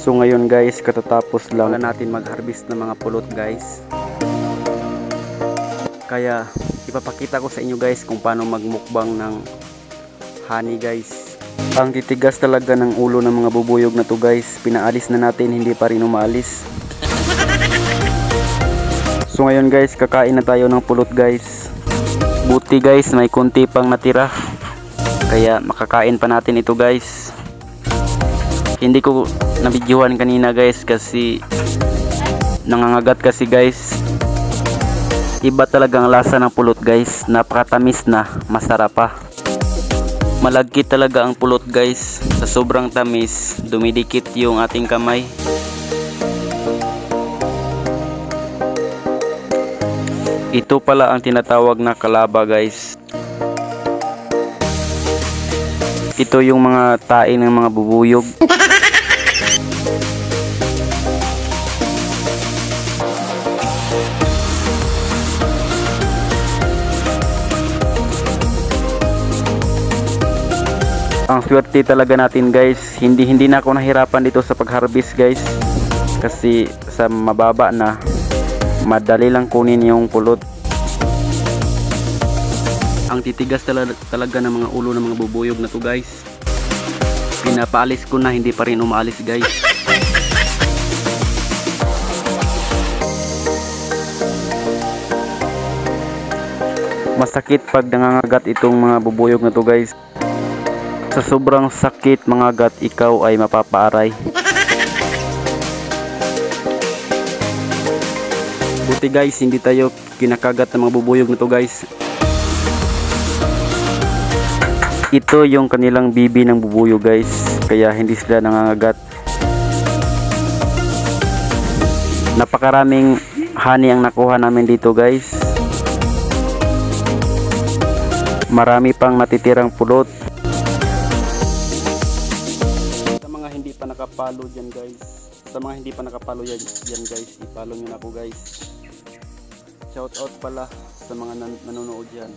So ngayon guys, katatapos lang natin mag-harvest ng mga pulot guys. Kaya ipapakita ko sa inyo guys kung paano magmukbang ng honey guys. Ang titigas talaga ng ulo ng mga bubuyog na to guys. Pinaalis na natin, hindi pa rin umaalis. So ngayon guys, kakain na tayo ng pulot guys. Buti guys, may konti pang natira. Kaya makakain pa natin ito guys. Hindi ko nabidyohan kanina guys kasi nangangagat kasi guys. Iba talaga ang lasa ng pulot guys. Napakatamis na, masarap pa. Malagkit talaga ang pulot guys. Sa sobrang tamis, dumidikit yung ating kamay. Ito pala ang tinatawag na kalaba guys. Ito yung mga tae ng mga bubuyog. Ang swerte talaga natin guys. Hindi na ako nahirapan dito sa pag-harvest guys. Kasi sa mababa na, madali lang kunin yung pulot. Ang titigas talaga ng mga ulo ng mga bubuyog na to guys. Pinapaalis ko na, hindi pa rin umaalis guys. Masakit pag nangangagat itong mga bubuyog na to guys. Sa sobrang sakit mga gat, ikaw ay mapapaaray. Buti guys, hindi tayo kinakagat ng mga bubuyog na to guys. Ito yung kanilang bibi ng bubuyog guys, kaya hindi sila nangangagat. Napakaraming honey ang nakuha namin dito guys. Marami pang natitirang pulot. Sa mga hindi pa nakapalo dyan guys, i-follow nyo na ako guys. Shout out pala sa mga nanonood dyan.